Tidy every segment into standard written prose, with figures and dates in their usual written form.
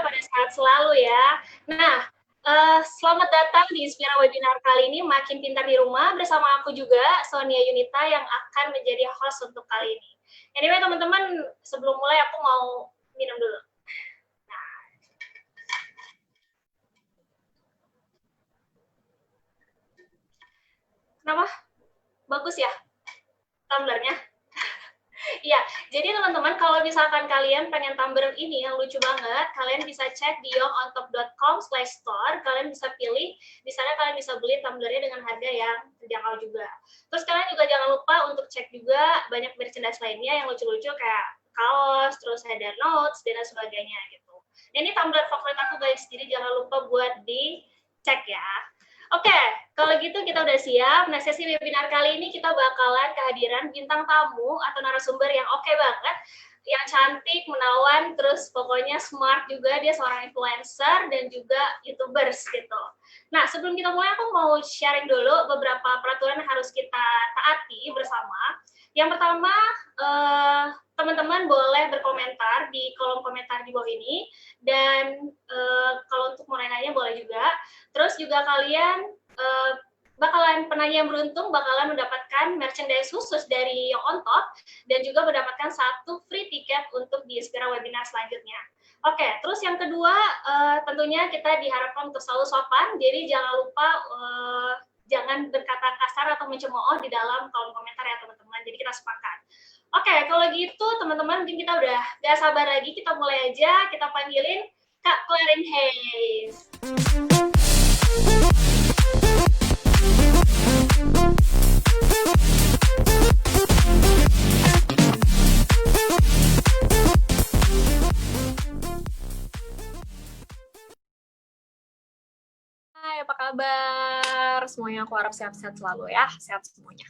pada sehat selalu ya. Nah, selamat datang di Inspira Webinar kali ini, Makin Pintar di Rumah, bersama aku juga, Sonia Yunita, yang akan menjadi host untuk kali ini. Anyway, teman-teman, sebelum mulai aku mau minum dulu. Kenapa? Bagus ya tumblernya? Iya, jadi teman-teman kalau misalkan kalian pengen tumbler ini yang lucu banget, kalian bisa cek di youngontop.com/store, kalian bisa pilih, di sana kalian bisa beli tumblernya dengan harga yang terjangkau juga. Terus kalian juga jangan lupa untuk cek juga banyak merchandise lainnya yang lucu-lucu kayak kaos, terus ada notes, dan sebagainya gitu. Ini tumbler favorit aku guys, jadi jangan lupa buat dicek ya. Oke, kalau gitu kita udah siap. Nah, sesi webinar kali ini kita bakalan kehadiran bintang tamu atau narasumber yang oke banget, yang cantik, menawan, terus pokoknya smart juga, dia seorang influencer dan juga YouTubers gitu. Nah, sebelum kita mulai aku mau sharing dulu beberapa peraturan yang harus kita taati bersama. Yang pertama, teman-teman boleh berkomentar di kolom komentar di bawah ini, dan kalau untuk mau nanya boleh juga. Terus juga kalian bakalan penanya yang beruntung bakalan mendapatkan merchandise khusus dari Young On Top dan juga mendapatkan 1 free tiket untuk di Inspira webinar selanjutnya. Oke, terus yang kedua tentunya kita diharapkan untuk selalu sopan, jadi jangan lupa jangan berkata kasar atau mencemooh di dalam kolom komentar ya teman-teman, jadi kita sepakat. Oke, kalau gitu teman-teman mungkin kita udah gak sabar lagi, kita mulai aja, kita panggilin Kak Clarin Hayes. Hai, apa kabar? Semuanya aku harap sehat-sehat selalu ya, sehat semuanya.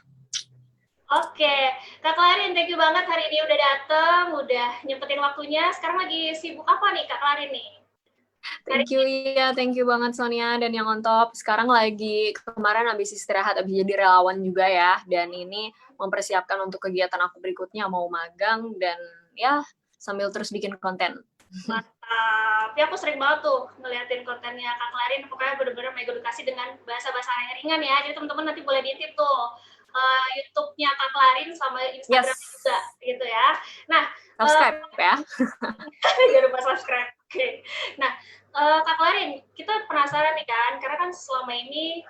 Oke, Kak Clarin, thank you banget hari ini udah dateng, udah nyempetin waktunya. Sekarang lagi sibuk apa nih Kak Clarin nih? Thank you banget Sonia dan yang on top. Sekarang lagi kemarin habis istirahat, habis jadi relawan juga ya, dan ini mempersiapkan untuk kegiatan aku berikutnya, mau magang dan ya sambil terus bikin konten. Mantap, ya aku sering banget tuh ngeliatin kontennya Kak Clarin, pokoknya bener-bener mengedukasi dengan bahasa-bahasa yang ringan ya, jadi teman-teman nanti boleh diintip tuh YouTube-nya Kak Clarin sama Instagram juga gitu ya. Nah, subscribe ya. Jangan lupa subscribe. Oke. Nah, Kak Clarin, kita penasaran nih kan, karena kan selama ini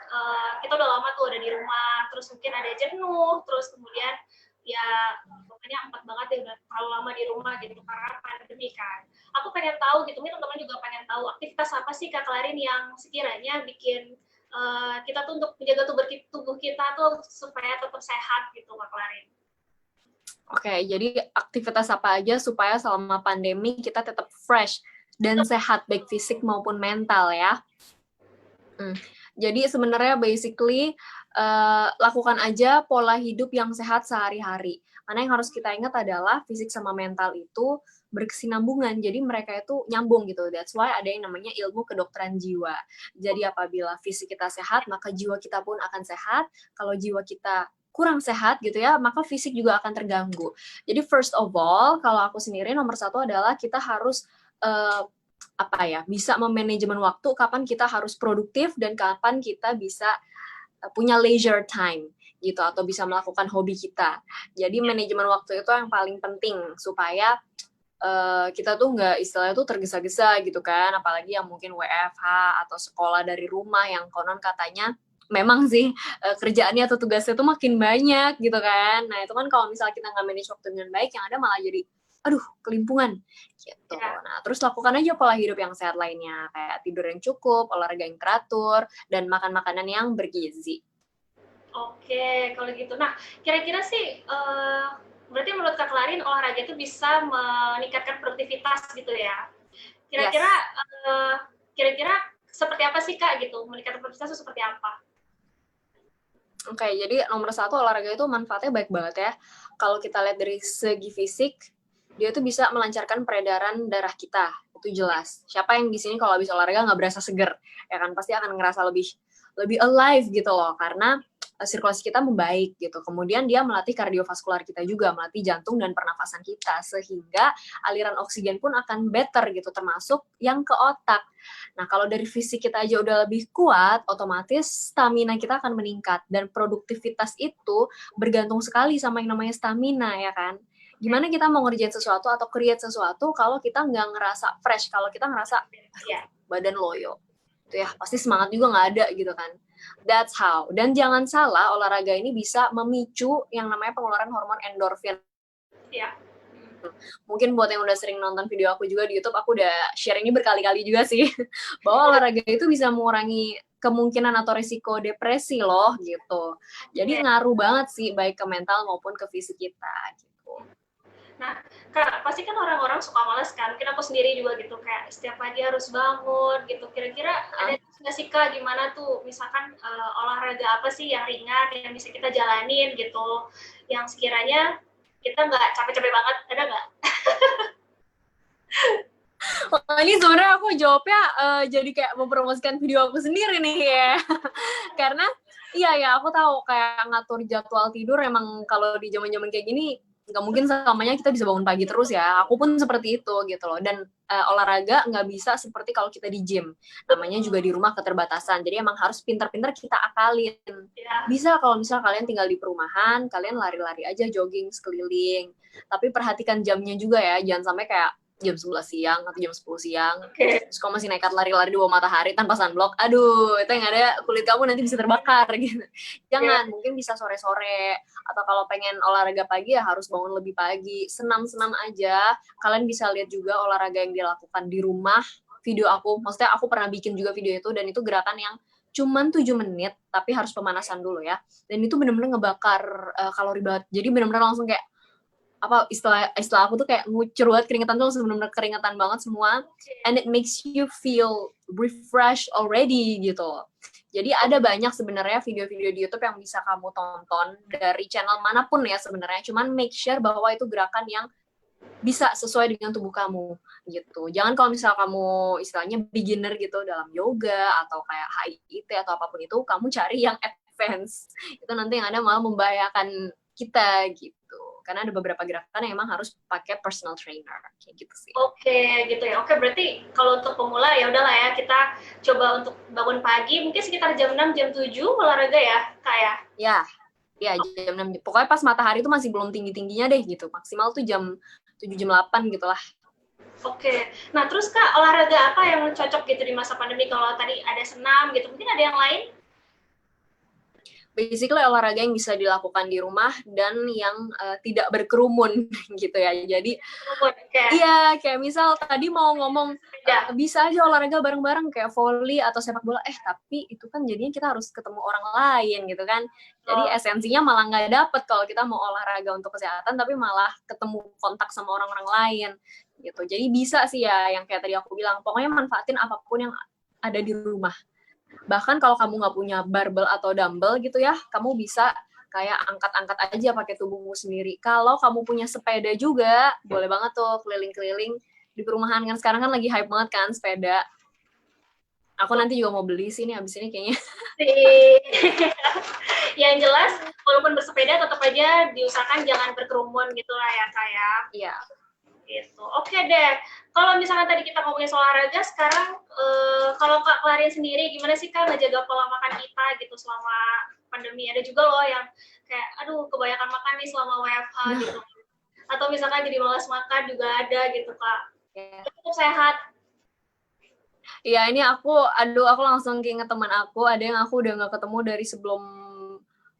kita udah lama tuh ada di rumah, terus mungkin ada jenuh, terus kemudian ya pokoknya empat banget ya udah terlalu lama di rumah gitu karena pandemi kan. Aku pengen tahu gitu, nih teman-teman juga pengen tahu aktivitas apa sih Kak Clarin yang sekiranya bikin kita tuh untuk menjaga tubuh kita tuh supaya tetap sehat gitu Kak Clarin. Oke, jadi aktivitas apa aja supaya selama pandemi kita tetap fresh dan sehat baik fisik maupun mental ya. Jadi sebenarnya basically lakukan aja pola hidup yang sehat sehari-hari. Karena yang harus kita ingat adalah fisik sama mental itu berkesinambungan, jadi mereka itu nyambung gitu. That's why ada yang namanya ilmu kedokteran jiwa. Jadi apabila fisik kita sehat, maka jiwa kita pun akan sehat. Kalau jiwa kita kurang sehat gitu ya, maka fisik juga akan terganggu. Jadi first of all, kalau aku sendiri nomor 1 adalah kita harus bisa memanajemen waktu, kapan kita harus produktif dan kapan kita bisa punya leisure time gitu, atau bisa melakukan hobi kita. Jadi manajemen waktu itu yang paling penting supaya kita tuh nggak istilahnya tuh tergesa-gesa gitu kan, apalagi yang mungkin WFH atau sekolah dari rumah yang konon katanya memang sih kerjaannya atau tugasnya tuh makin banyak gitu kan. Nah itu kan kalau misalnya kita nggak manage waktu dengan baik, yang ada malah jadi kelimpungan gitu. Nah terus lakukan aja pola hidup yang sehat lainnya, kayak tidur yang cukup, olahraga yang teratur, dan makan makanan yang bergizi. Oke, kalau gitu. Nah, kira-kira sih, berarti menurut Kak Clarin olahraga itu bisa meningkatkan produktivitas gitu ya? Kira-kira, kira-kira seperti apa sih Kak gitu? Meningkatkan produktivitas itu seperti apa? Oke, jadi nomor 1 olahraga itu manfaatnya baik banget ya. Kalau kita lihat dari segi fisik, dia tuh bisa melancarkan peredaran darah kita, itu jelas. Siapa yang di sini kalau habis olahraga nggak berasa seger, ya kan? Pasti akan ngerasa lebih alive gitu loh, karena sirkulasi kita membaik gitu. Kemudian dia melatih kardiovaskular kita juga, melatih jantung dan pernafasan kita, sehingga aliran oksigen pun akan better gitu, termasuk yang ke otak. Nah, kalau dari fisik kita aja udah lebih kuat, otomatis stamina kita akan meningkat, dan produktivitas itu bergantung sekali sama yang namanya stamina, ya kan? Gimana kita mau ngerjain sesuatu atau create sesuatu kalau kita nggak ngerasa fresh, kalau kita ngerasa badan loyo, itu ya pasti semangat juga nggak ada gitu kan. That's how. Dan jangan salah, olahraga ini bisa memicu yang namanya pengeluaran hormon endorfin. Iya. Mungkin buat yang udah sering nonton video aku juga di YouTube, aku udah share ini berkali-kali juga sih, bahwa olahraga itu bisa mengurangi kemungkinan atau risiko depresi loh gitu. Jadi ngaruh banget sih, baik ke mental maupun ke fisik kita gitu. Nah, Kak, pasti kan orang-orang suka males kan, mungkin aku sendiri juga gitu, kayak setiap pagi harus bangun gitu, kira-kira ada nggak sih Kak, gimana tuh, misalkan olahraga apa sih yang ringan, yang bisa kita jalanin gitu, yang sekiranya kita nggak capek-capek banget, ada nggak? Wah, ini sebenarnya aku jawabnya jadi kayak mempromosikan video aku sendiri nih ya. Karena iya aku tahu kayak ngatur jadwal tidur emang kalau di zaman-zaman kayak gini nggak mungkin selamanya kita bisa bangun pagi terus ya. Aku pun seperti itu gitu loh. Dan olahraga nggak bisa seperti kalau kita di gym. Namanya juga di rumah keterbatasan. Jadi emang harus pintar-pintar kita akalin. Bisa kalau misal kalian tinggal di perumahan, kalian lari-lari aja, jogging sekeliling. Tapi perhatikan jamnya juga ya. Jangan sampai kayak jam 11 siang atau jam 10 siang. Terus kamu masih nekat lari-lari di bawah matahari tanpa sunblock. Aduh, itu yang ada kulit kamu nanti bisa terbakar gitu. Jangan, mungkin bisa sore-sore. Atau kalau pengen olahraga pagi ya harus bangun lebih pagi. Senam-senam aja. Kalian bisa lihat juga olahraga yang dilakukan di rumah. Video aku, maksudnya aku pernah bikin juga video itu, dan itu gerakan yang cuman 7 menit, tapi harus pemanasan dulu ya. Dan itu bener-bener ngebakar kalori banget. Jadi bener-bener langsung kayak apa istilah aku tuh kayak ngucur banget, keringetan tuh benar-benar keringetan banget semua, and it makes you feel refreshed already gitu. Jadi ada banyak sebenarnya video-video di YouTube yang bisa kamu tonton dari channel manapun ya sebenarnya, cuman make sure bahwa itu gerakan yang bisa sesuai dengan tubuh kamu gitu. Jangan kalau misal kamu istilahnya beginner gitu dalam yoga atau kayak HIIT atau apapun itu, kamu cari yang advance. Itu nanti yang ada malah membahayakan kita gitu. Karena ada beberapa gerakan yang emang harus pakai personal trainer kayak gitu sih. Oke, gitu ya. Oke, berarti kalau untuk pemula ya udahlah ya, kita coba untuk bangun pagi mungkin sekitar jam 6 jam 7 olahraga ya, Kak ya. Ya, jam 6. Pokoknya pas matahari itu masih belum tinggi-tingginya deh gitu. Maksimal tuh jam 7 jam 8 gitu lah. Oke. Nah, terus Kak, olahraga apa yang cocok gitu di masa pandemi? Kalau tadi ada senam gitu, mungkin ada yang lain? Basically olahraga yang bisa dilakukan di rumah dan yang tidak berkerumun gitu ya. Jadi iya, kayak misal tadi mau ngomong bisa aja olahraga bareng-bareng kayak volley atau sepak bola, tapi itu kan jadinya kita harus ketemu orang lain gitu kan. Jadi esensinya malah nggak dapet kalau kita mau olahraga untuk kesehatan tapi malah ketemu kontak sama orang-orang lain gitu. Jadi bisa sih ya yang kayak tadi aku bilang, pokoknya manfaatin apapun yang ada di rumah. Bahkan kalau kamu nggak punya barbel atau dumbbell gitu ya, kamu bisa kayak angkat-angkat aja pakai tubuhmu sendiri. Kalau kamu punya sepeda juga, boleh banget tuh keliling-keliling di perumahan. Kan sekarang kan lagi hype banget kan sepeda. Aku nanti juga mau beli sih nih abis ini kayaknya. Yang jelas, walaupun bersepeda tetap aja diusahakan jangan berkerumun gitu lah ya, Kak ya. Iya. Gitu. Oke deh. Kalau misalnya tadi kita ngomongin soal olahraga, sekarang kalau Kak Clarin sendiri, gimana sih Kak ngejaga pola makan kita gitu selama pandemi? Ada juga loh yang kayak, aduh kebanyakan makan nih selama WFH gitu. Atau misalkan jadi malas makan juga ada gitu Kak. Tetap sehat. Iya, ini aku langsung keinget teman aku, ada yang aku udah nggak ketemu dari sebelum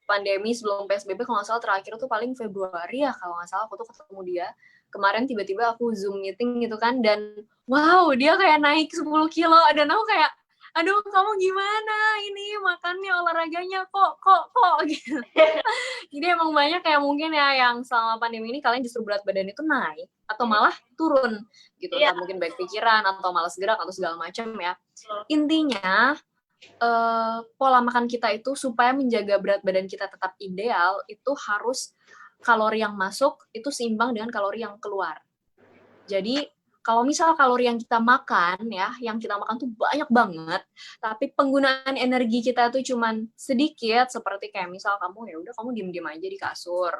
pandemi, sebelum PSBB, kalau nggak salah terakhir tuh paling Februari ya, kalau nggak salah aku tuh ketemu dia. Kemarin tiba-tiba aku Zoom meeting gitu kan, dan wow, dia kayak naik 10 kilo, dan aku kayak, aduh kamu gimana ini makannya, olahraganya kok gitu. Jadi emang banyak kayak mungkin ya yang selama pandemi ini kalian justru berat badan itu naik atau malah turun gitu, entah mungkin baik pikiran atau malas gerak atau segala macam ya. Intinya pola makan kita itu supaya menjaga berat badan kita tetap ideal itu harus kalori yang masuk itu seimbang dengan kalori yang keluar. Jadi kalau misal kalori yang kita makan ya, yang kita makan tuh banyak banget, tapi penggunaan energi kita tuh cuman sedikit, seperti kayak misal kamu ya udah kamu diem-diem aja di kasur,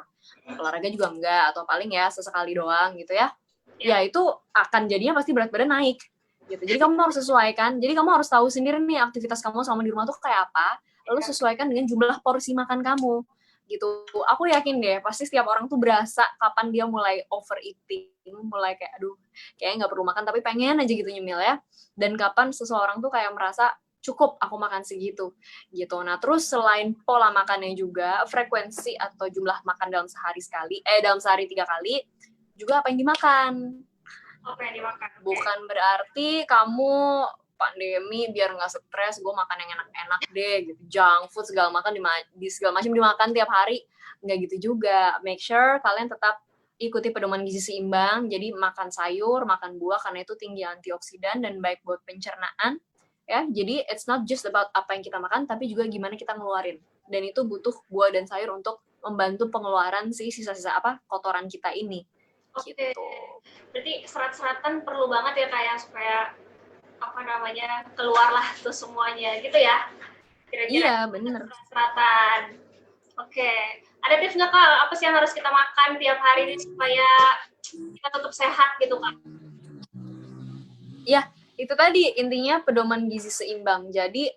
olahraga juga enggak, atau paling ya sesekali doang gitu ya, ya itu akan jadinya pasti berat badan naik gitu. Jadi kamu harus sesuaikan, jadi kamu harus tahu sendiri nih aktivitas kamu selama di rumah tuh kayak apa, lalu sesuaikan dengan jumlah porsi makan kamu gitu. Aku yakin deh pasti setiap orang tuh berasa kapan dia mulai overeating, mulai kayak aduh kayaknya nggak perlu makan tapi pengen aja gitu nyemil ya, dan kapan seseorang tuh kayak merasa cukup aku makan segitu gitu. Nah terus selain pola makannya juga, frekuensi atau jumlah makan dalam sehari sekali, dalam sehari 3 kali, juga apa yang dimakan. Apa yang dimakan? Bukan berarti kamu pandemi biar nggak stres gue makan yang enak-enak deh gitu, junk food segala makan di segala macam dimakan tiap hari, nggak gitu juga. Make sure kalian tetap ikuti pedoman gizi seimbang, jadi makan sayur, makan buah karena itu tinggi antioksidan dan baik buat pencernaan ya. Jadi it's not just about apa yang kita makan tapi juga gimana kita ngeluarin, dan itu butuh buah dan sayur untuk membantu pengeluaran si sisa-sisa kotoran kita ini. Oke. Gitu. Berarti serat-seratan perlu banget ya kayak supaya keluarlah tuh semuanya gitu ya, kira-kira. Iya bener. Serat-seratan. Oke, ada tips nggak Kak, apa sih yang harus kita makan tiap hari nih supaya kita tetap sehat gitu Kak? Ya itu tadi intinya pedoman gizi seimbang. Jadi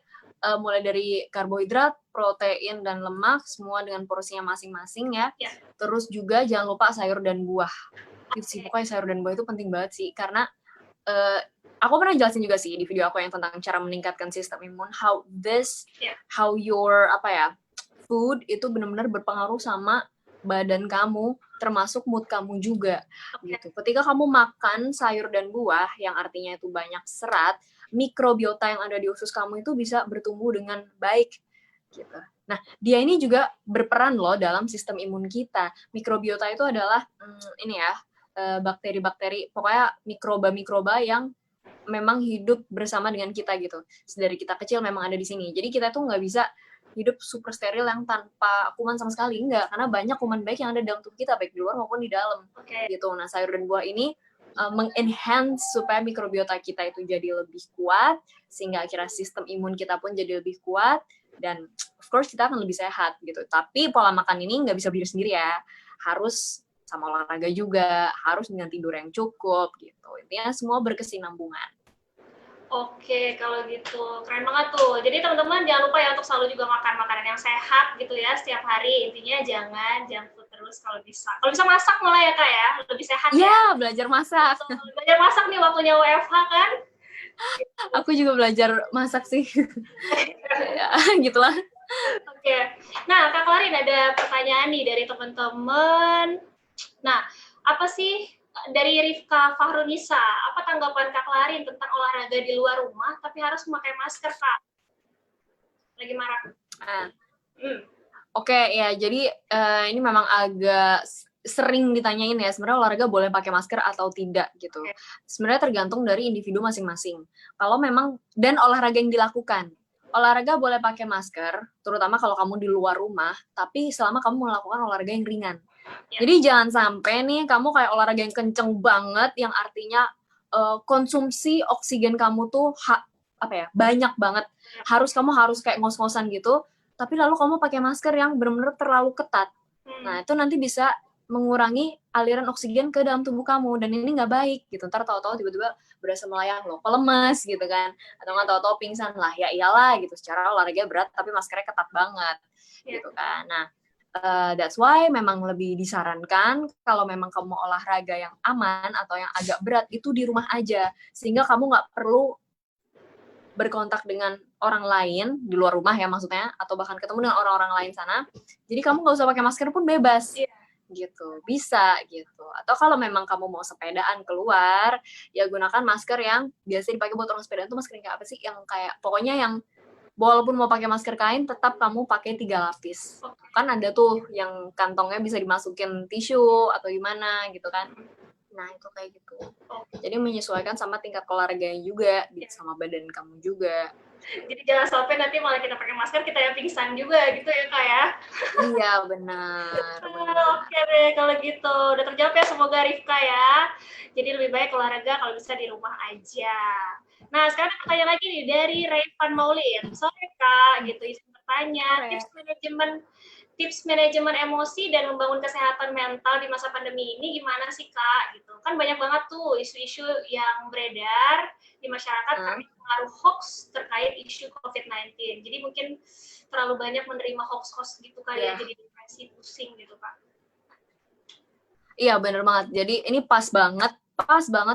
mulai dari karbohidrat, protein dan lemak semua dengan porsinya masing-masing ya. Terus juga jangan lupa sayur dan buah. Itu sih pokoknya sayur dan buah itu penting banget sih, karena aku pernah jelasin juga sih di video aku yang tentang cara meningkatkan sistem imun, how your food itu benar-benar berpengaruh sama badan kamu, termasuk mood kamu juga gitu. Ketika kamu makan sayur dan buah yang artinya itu banyak serat, mikrobiota yang ada di usus kamu itu bisa bertumbuh dengan baik gitu. Nah, dia ini juga berperan loh dalam sistem imun kita. Mikrobiota itu adalah bakteri-bakteri, pokoknya mikroba-mikroba yang memang hidup bersama dengan kita gitu. Dari kita kecil memang ada di sini. Jadi kita tuh nggak bisa hidup super steril yang tanpa kuman sama sekali, enggak. Karena banyak kuman baik yang ada dalam tubuh kita, baik di luar maupun di dalam. Gitu. Nah, sayur dan buah ini mengenhance supaya mikrobiota kita itu jadi lebih kuat, sehingga akhirnya sistem imun kita pun jadi lebih kuat, dan of course kita akan lebih sehat gitu. Tapi pola makan ini nggak bisa berdiri sendiri ya. Harus sama olahraga juga, harus dengan tidur yang cukup gitu. Intinya semua berkesinambungan. Oke, kalau gitu keren banget tuh. Jadi teman-teman jangan lupa ya untuk selalu juga makan makanan yang sehat gitu ya setiap hari. Intinya jangan junk food terus kalau bisa. Kalau bisa masak malah ya Kak ya, lebih sehat ya. Iya, belajar masak. Belajar masak nih waktunya WFH kan. Aku juga belajar masak sih. Ya, gitulah. Oke. Nah, Kak Klarin ada pertanyaan nih dari teman-teman. Nah, apa sih dari Rifka Fahrunisa, apa tanggapan Kak Klarin tentang olahraga di luar rumah tapi harus memakai masker, Kak? Lagi marah. Oke, ya jadi ini memang agak sering ditanyain ya, sebenarnya olahraga boleh pakai masker atau tidak gitu. Sebenarnya tergantung dari individu masing-masing. Kalau memang, dan olahraga yang dilakukan. Olahraga boleh pakai masker, terutama kalau kamu di luar rumah, tapi selama kamu melakukan olahraga yang ringan. Jadi jangan sampai nih kamu kayak olahraga yang kenceng banget, yang artinya konsumsi oksigen kamu tuh banyak banget. Kamu harus kayak ngos-ngosan gitu, tapi lalu kamu pakai masker yang benar-benar terlalu ketat. Nah, itu nanti bisa mengurangi aliran oksigen ke dalam tubuh kamu, dan ini nggak baik gitu. Ntar tahu-tahu tiba-tiba berasa melayang loh, lemes gitu kan, atau nggak tahu-tahu pingsan lah, ya iyalah gitu, secara olahraga berat tapi maskernya ketat banget gitu kan. Nah, that's why memang lebih disarankan kalau memang kamu olahraga yang aman atau yang agak berat itu di rumah aja, sehingga kamu nggak perlu berkontak dengan orang lain di luar rumah ya maksudnya, atau bahkan ketemu dengan orang-orang lain sana. Jadi kamu nggak usah pakai masker pun bebas. Gitu, bisa gitu. Atau kalau memang kamu mau sepedaan keluar, ya gunakan masker yang biasa dipakai buat orang sepedaan tuh masker yang kayak apa sih? Yang kayak pokoknya yang walaupun mau pakai masker kain tetap kamu pakai 3 lapis. Kan ada tuh yang kantongnya bisa dimasukin tisu atau gimana gitu kan. Nah, itu kayak gitu. Oh. Jadi menyesuaikan sama tingkat olahraganya juga, gitu, sama badan kamu juga. Jadi jangan sampai nanti malah kita pakai masker, kita yang pingsan juga gitu ya Kak ya. Iya, benar. Oke deh kalau gitu. Udah terjawab ya semoga Rifka ya. Jadi lebih baik olahraga kalau bisa di rumah aja. Nah, sekarang pertanyaan lagi nih dari Rayvan Maulid. Sore Kak, gitu izin bertanya. Tips manajemen emosi dan membangun kesehatan mental di masa pandemi ini gimana sih Kak? Gitu. Kan banyak banget tuh isu-isu yang beredar di masyarakat karena pengaruh hoax terkait isu COVID-19. Jadi mungkin terlalu banyak menerima hoax-hoax gitu kali ya, jadi depresi, pusing gitu Kak. Iya, bener banget. Jadi ini pas banget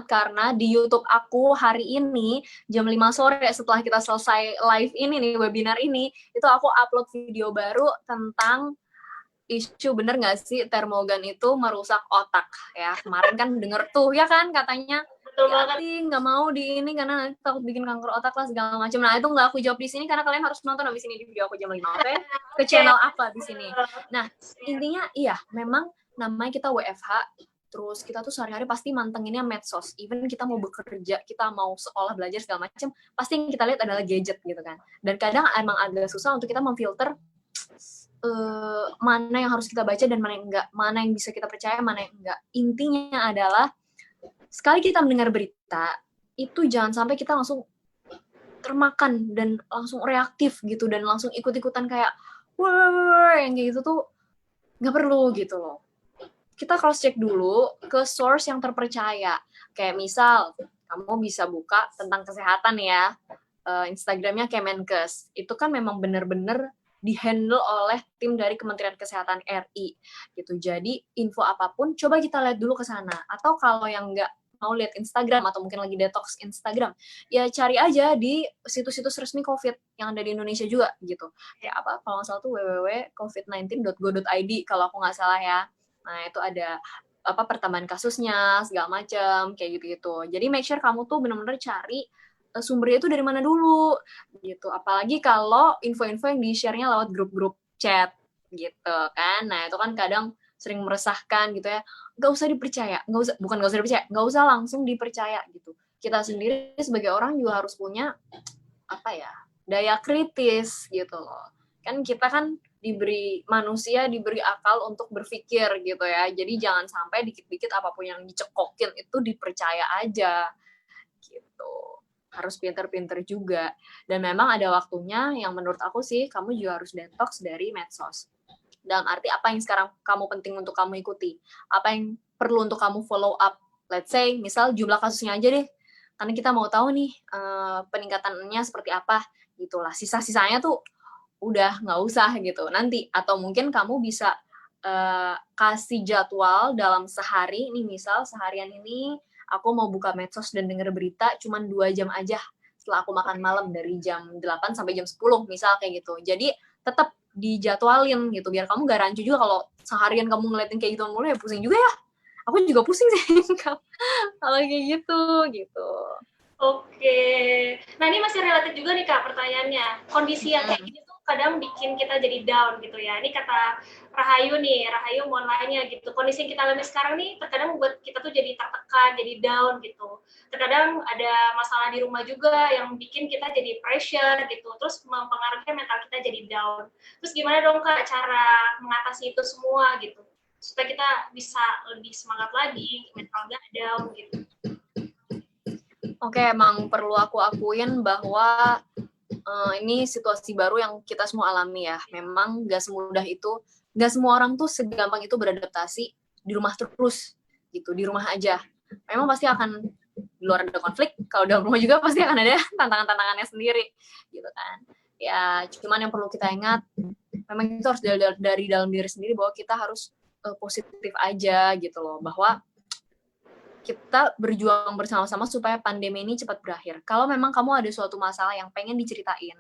karena di YouTube aku hari ini jam 5 sore setelah kita selesai live ini nih, webinar ini, itu aku upload video baru tentang isu bener nggak sih termogan itu merusak otak ya. Kemarin kan denger tuh ya kan katanya hati nggak mau di ini karena nanti takut bikin kanker otak lah segala macam. Nah, itu nggak aku jawab di sini karena kalian harus nonton abis ini di video aku jam 5, oke? Ke channel apa di sini. Nah, intinya iya, memang namanya kita WFH, terus kita tuh sehari-hari pasti mantenginnya medsos. Even kita mau bekerja, kita mau sekolah, belajar segala macam, pasti yang kita lihat adalah gadget gitu kan. Dan kadang emang agak susah untuk kita memfilter mana yang harus kita baca dan mana yang enggak, mana yang bisa kita percaya, mana yang enggak. Intinya adalah sekali kita mendengar berita, itu jangan sampai kita langsung termakan dan langsung reaktif gitu dan langsung ikut-ikutan kayak wah yang kayak gitu tuh nggak perlu gitu loh. Kita cross check dulu ke source yang terpercaya. Kayak misal kamu bisa buka tentang kesehatan ya, Instagramnya Kemenkes. Itu kan memang benar-benar dihandle oleh tim dari Kementerian Kesehatan RI gitu. Jadi info apapun coba kita lihat dulu ke sana. Atau kalau yang nggak mau lihat Instagram atau mungkin lagi detox Instagram, ya cari aja di situs-situs resmi COVID yang ada di Indonesia juga gitu. Kayak apa? Kalau nggak salah tuh www.covid19.go.id kalau aku nggak salah ya. Nah, itu ada apa pertambahan kasusnya segala macam kayak gitu-gitu. Jadi make sure kamu tuh benar-benar cari sumbernya itu dari mana dulu gitu. Apalagi kalau info-info yang di-share-nya lewat grup-grup chat gitu kan. Nah, itu kan kadang sering meresahkan gitu ya. Nggak usah dipercaya, nggak usah dipercaya, nggak usah langsung dipercaya gitu. Kita sendiri sebagai orang juga harus punya apa ya, daya kritis gitu loh. Kan kita kan manusia diberi akal untuk berpikir gitu ya. Jadi jangan sampai dikit-dikit apapun yang dicekokin itu dipercaya aja gitu. Harus pinter-pinter juga. Dan memang ada waktunya yang menurut aku sih kamu juga harus detox dari medsos. Dalam arti apa yang sekarang kamu penting untuk kamu ikuti. Apa yang perlu untuk kamu follow up. Let's say misal jumlah kasusnya aja deh. Karena kita mau tahu nih peningkatannya seperti apa gitulah. Sisa-sisanya tuh udah nggak usah gitu nanti. Atau mungkin kamu bisa kasih jadwal dalam sehari. Nih misal seharian ini aku mau buka medsos dan denger berita cuman 2 jam aja setelah aku makan malam dari jam 8 sampai jam 10 misal kayak gitu. Jadi tetap dijadwalin gitu biar kamu gak rancu juga kalau seharian kamu ngeliatin kayak gitu mulu ya pusing juga ya. Aku juga pusing sih kalau kayak gitu. Oke. Nah, ini masih relatif juga nih Kak pertanyaannya. Kondisi yang kayak gini tuh kadang bikin kita jadi down gitu ya. Ini kata Rahayu nih, Rahayu mau nanya gitu. Kondisi yang kita alami sekarang nih terkadang buat kita tuh jadi tertekan, jadi down gitu. Terkadang ada masalah di rumah juga yang bikin kita jadi pressure gitu. Terus mempengaruhi mental kita jadi down. Terus gimana dong Kak cara mengatasi itu semua gitu? Supaya kita bisa lebih semangat lagi, mental gak down gitu. Oke, emang perlu aku akuin bahwa ini situasi baru yang kita semua alami ya. Memang gak semudah itu, gak semua orang tuh segampang itu beradaptasi di rumah terus, gitu, di rumah aja. Memang pasti akan di luar ada konflik, kalau dalam rumah juga pasti akan ada tantangan-tantangannya sendiri, gitu kan. Ya, cuman yang perlu kita ingat, memang itu harus dari dalam diri sendiri bahwa kita harus positif aja gitu loh, bahwa kita berjuang bersama-sama supaya pandemi ini cepat berakhir. Kalau memang kamu ada suatu masalah yang pengen diceritain,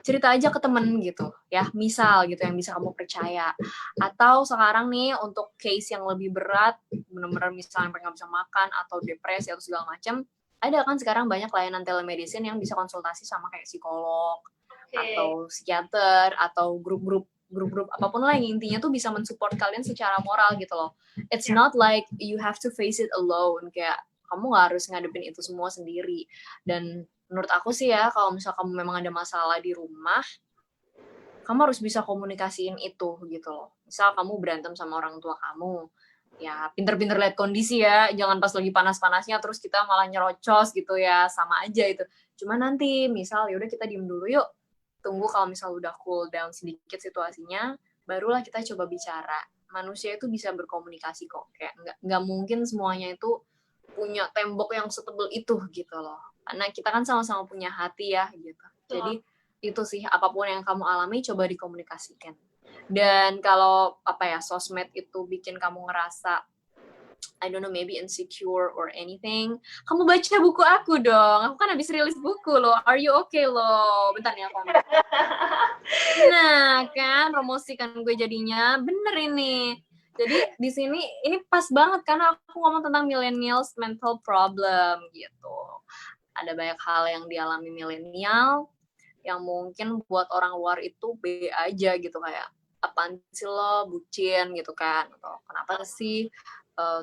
cerita aja ke temen gitu ya, misal gitu yang bisa kamu percaya. Atau sekarang nih untuk case yang lebih berat, benar-benar misalnya nggak bisa makan atau depresi atau segala macam, ada kan sekarang banyak layanan telemedicine yang bisa konsultasi sama kayak psikolog atau psikiater atau grup-grup grup-grup apapun lah yang intinya tuh bisa mensupport kalian secara moral gitu loh. It's Ya. not like you have to face it alone, kayak kamu nggak harus ngadepin itu semua sendiri. Dan menurut aku sih ya, kalau misal kamu memang ada masalah di rumah, kamu harus bisa komunikasiin itu gitu loh. Misal kamu berantem sama orang tua kamu, ya pinter-pinter lihat kondisi ya, jangan pas lagi panas-panasnya terus kita malah nyerocos gitu ya, sama aja itu. Cuma nanti misal yaudah kita diem dulu yuk, tunggu kalau misal udah cool down sedikit situasinya, barulah kita coba bicara. Manusia itu bisa berkomunikasi kok, kayak nggak mungkin semuanya itu punya tembok yang setebal itu gitu loh. Karena kita kan sama-sama punya hati ya gitu. Jadi itu sih, apapun yang kamu alami coba dikomunikasikan. Dan kalau sosmed itu bikin kamu ngerasa I don't know, maybe insecure or anything, kamu baca buku aku dong. Aku kan habis rilis buku loh. Are you okay loh? Bentar ya, aku. Nah, kan promosikan gue jadinya. Bener ini. Jadi di sini ini pas banget karena aku ngomong tentang millennials mental problem gitu. Ada banyak hal yang dialami milenial yang mungkin buat orang luar itu B aja gitu, kayak apaan sih lo bucin gitu kan, atau kenapa sih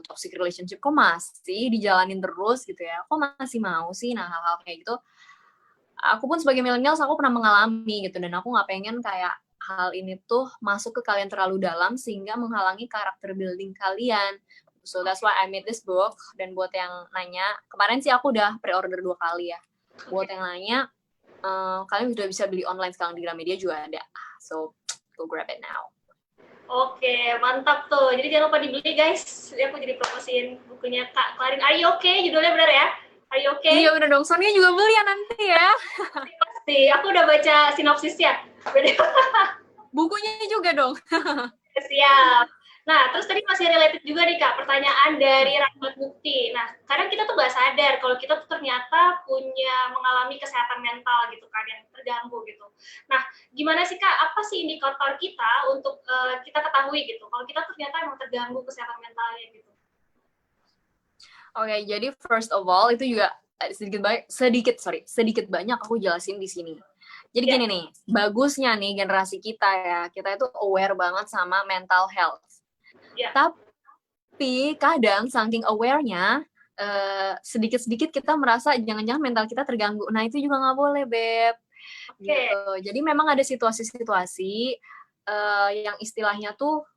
toxic relationship kok masih dijalanin terus gitu ya, kok masih mau sih. Nah, hal-hal kayak gitu aku pun sebagai milenial aku pernah mengalami gitu, dan aku nggak pengen kayak hal ini tuh masuk ke kalian terlalu dalam sehingga menghalangi karakter building kalian. So that's why I made this book. Dan buat yang nanya, kemarin sih aku udah pre-order 2 kali ya. Buat yang nanya, kalian udah bisa beli online sekarang di Gramedia juga ada. So, go grab it now. Oke, mantap tuh. Jadi jangan lupa dibeli guys. Jadi aku jadi promosiin bukunya Kak Clarin. Are you okay? Judulnya benar ya? Are you okay? Iya bener dong. Sonia juga beli ya nanti ya. Pasti. Aku udah baca sinopsisnya. Bukunya juga dong. Siap. Nah, terus tadi masih related juga nih Kak, pertanyaan dari Rahmat Mukti. Nah, kadang kita tuh nggak sadar kalau kita tuh ternyata punya mengalami kesehatan mental gitu kan, yang terganggu gitu. Nah, gimana sih Kak, apa sih indikator kita untuk kita ketahui gitu, kalau kita ternyata emang terganggu kesehatan mentalnya gitu? Oke, jadi first of all itu juga sedikit banyak aku jelasin di sini. Jadi gini nih, bagusnya nih generasi kita ya, kita itu aware banget sama mental health. Tapi kadang saking aware-nya, sedikit-sedikit kita merasa jangan-jangan mental kita terganggu. Nah, itu juga nggak boleh, Beb. Gitu. Jadi memang ada situasi-situasi yang istilahnya tuh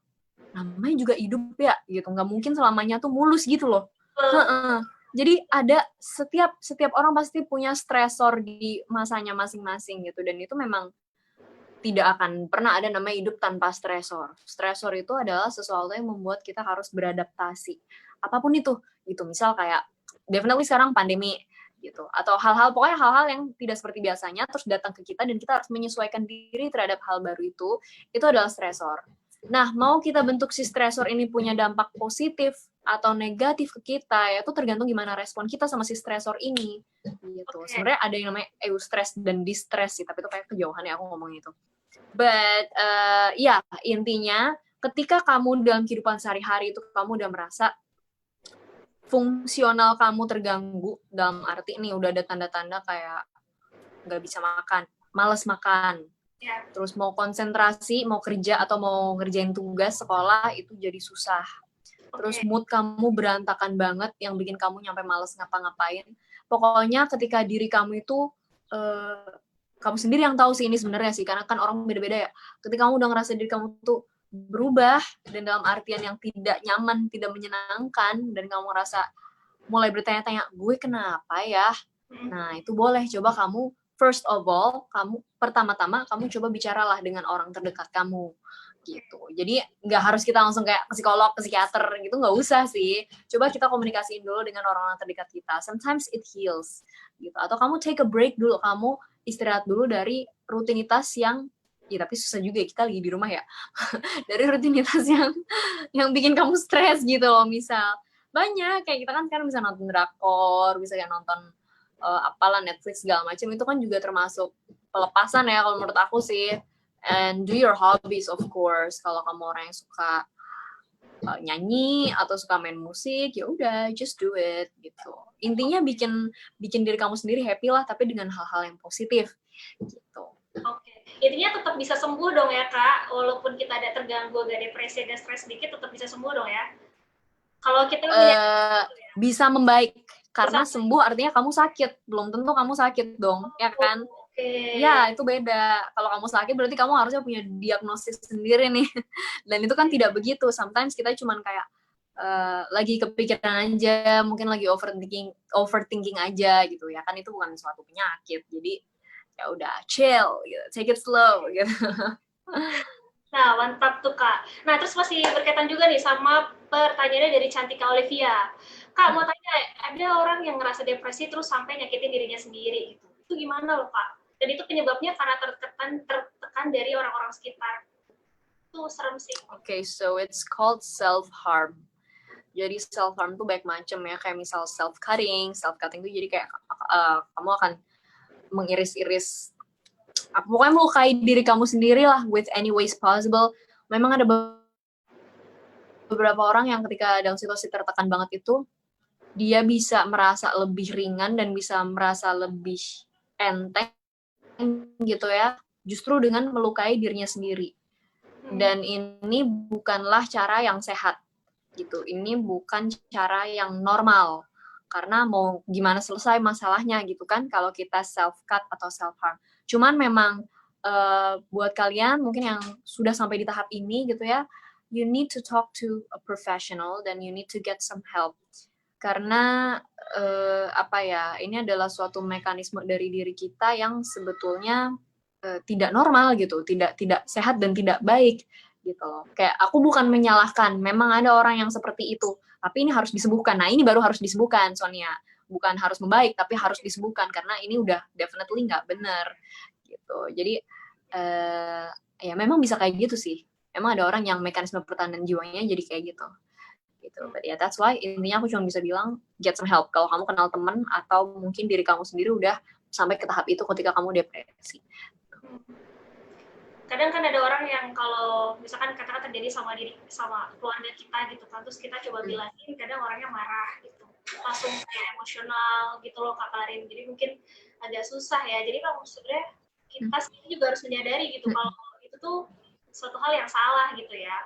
namanya juga hidup ya, gitu. Nggak mungkin selamanya tuh mulus gitu loh. Jadi ada setiap orang pasti punya stresor di masanya masing-masing gitu, dan itu memang tidak akan pernah ada namanya hidup tanpa stresor. Stresor itu adalah sesuatu yang membuat kita harus beradaptasi. Apapun itu, gitu. Misal kayak definitely sekarang pandemi gitu, atau pokoknya hal-hal yang tidak seperti biasanya terus datang ke kita dan kita harus menyesuaikan diri terhadap hal baru itu adalah stresor. Nah, mau kita bentuk si stresor ini punya dampak positif atau negatif ke kita, ya itu tergantung gimana respon kita sama si stresor ini gitu. Sebenarnya ada yang namanya eustress dan distress sih, tapi itu kayak kejauhan ya aku ngomong itu. But ya intinya ketika kamu dalam kehidupan sehari-hari itu kamu udah merasa fungsional kamu terganggu, dalam arti nih udah ada tanda-tanda kayak nggak bisa makan, malas makan, terus mau konsentrasi, mau kerja atau mau ngerjain tugas sekolah itu jadi susah. Terus mood kamu berantakan banget yang bikin kamu nyampe malas ngapa-ngapain. Pokoknya ketika diri kamu itu kamu sendiri yang tahu sih ini sebenarnya sih, karena kan orang beda-beda ya. Ketika kamu udah ngerasa diri kamu tuh berubah dan dalam artian yang tidak nyaman, tidak menyenangkan, dan kamu ngerasa mulai bertanya-tanya, gue kenapa ya? Nah, itu boleh coba kamu first of all, kamu pertama-tama kamu coba bicaralah dengan orang terdekat kamu gitu. Jadi nggak harus kita langsung kayak ke psikolog, ke psikiater gitu, nggak usah sih. Coba kita komunikasiin dulu dengan orang-orang terdekat kita. Sometimes it heals gitu. Atau kamu take a break dulu, kamu istirahat dulu dari rutinitas yang tapi susah juga ya, kita lagi di rumah ya. Dari rutinitas yang bikin kamu stres gitu loh. Misal banyak kayak kita kan sekarang bisa nonton drakor, bisa kayak nonton apalah Netflix segala macam, itu kan juga termasuk pelepasan ya kalau menurut aku sih. And do your hobbies of course. Kalau kamu orang yang suka nyanyi atau suka main musik, ya udah just do it gitu. Intinya bikin diri kamu sendiri happy lah, tapi dengan hal-hal yang positif gitu. Oke. Intinya tetap bisa sembuh dong ya, Kak? Walaupun kita ada terganggu, agak depresi, agak stres sedikit, tetap bisa sembuh dong ya? Kalau kita Bisa membaik bisa. karena sembuh artinya kamu sakit, belum tentu kamu sakit dong, ya Oh, kan? oke. Ya, itu beda. Kalau kamu sakit berarti kamu harusnya punya diagnosis sendiri nih. Dan itu kan tidak begitu. Sometimes kita cuman kayak lagi kepikiran aja, mungkin lagi overthinking aja gitu ya. Kan itu bukan suatu penyakit. Jadi ya udah chill gitu. Take it slow gitu. Nah, mantap tuh, Kak. Nah, terus masih berkaitan juga nih sama pertanyaannya dari Cantika Olivia. Kak, mau tanya, ada orang yang ngerasa depresi terus sampai nyakitin dirinya sendiri gitu. Itu gimana loh, Kak? Dan itu penyebabnya karena tertekan dari orang-orang sekitar. Itu serem sih. Okay, so it's called self-harm. Jadi self-harm tuh banyak macam ya, kayak misal self-cutting. Self-cutting tuh jadi kayak kamu akan mengiris-iris, pokoknya melukai diri kamu sendiri lah with any ways possible. Memang ada beberapa orang yang ketika dalam situasi tertekan banget itu, dia bisa merasa lebih ringan dan bisa merasa lebih enteng gitu ya, justru dengan melukai dirinya sendiri. Dan ini bukanlah cara yang sehat gitu. Ini bukan cara yang normal. Karena mau gimana selesai masalahnya gitu kan kalau kita self cut atau self harm. Cuman memang buat kalian mungkin yang sudah sampai di tahap ini gitu ya, you need to talk to a professional dan you need to get some help. Karena apa ya, ini adalah suatu mekanisme dari diri kita yang sebetulnya tidak normal gitu, tidak sehat dan tidak baik gitu loh. Kayak aku bukan menyalahkan, memang ada orang yang seperti itu, tapi ini harus disembuhkan. Nah, ini baru harus disembuhkan, Sonia. Bukan harus membaik, tapi harus disembuhkan karena ini udah definitely nggak benar gitu. Jadi ya memang bisa kayak gitu sih. Memang ada orang yang mekanisme pertahanan jiwanya jadi kayak gitu. But yeah, that's why intinya aku cuma bisa bilang get some help kalau kamu kenal teman atau mungkin diri kamu sendiri udah sampai ke tahap itu ketika kamu depresi. Kadang kan ada orang yang kalau misalkan katakan terjadi sama keluarga kita gitu kan, terus kita coba bilangin, kadang orangnya marah gitu, langsung kayak emosional gitu loh, Kak Karin. Jadi mungkin agak susah ya. Jadi kalau sebenarnya kita sendiri juga harus menyadari gitu kalau itu tuh suatu hal yang salah gitu ya.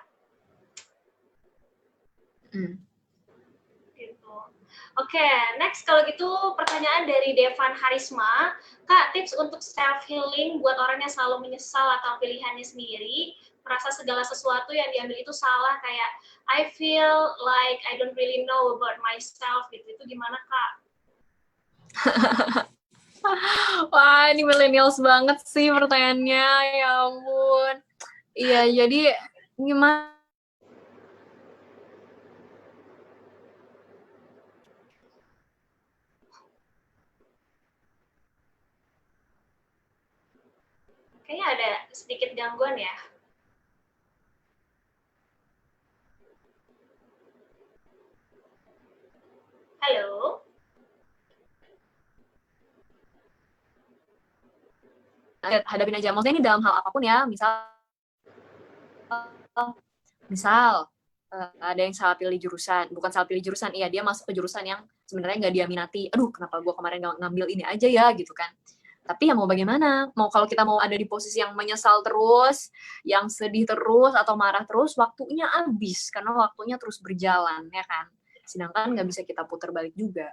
Gitu. Oke, next kalau gitu pertanyaan dari Devan Harisma. Kak, tips untuk self healing buat orang yang selalu menyesal atau pilihannya sendiri, merasa segala sesuatu yang diambil itu salah, kayak I feel like I don't really know about myself gitu. Itu gimana, Kak? Wah, ini millennials banget sih pertanyaannya, ya ampun. Iya, jadi gimana? Kayaknya ada sedikit gangguan ya. Halo? Hadapin aja. Maksudnya ini dalam hal apapun ya, misal ada yang salah pilih jurusan, bukan salah pilih jurusan, iya dia masuk ke jurusan yang sebenarnya nggak dia minati. Aduh, kenapa gue kemarin ngambil ini aja ya, gitu kan. Tapi ya mau bagaimana? Mau kalau kita mau ada di posisi yang menyesal terus, yang sedih terus, atau marah terus, waktunya habis. Karena waktunya terus berjalan, ya kan? Sedangkan nggak bisa kita putar balik juga.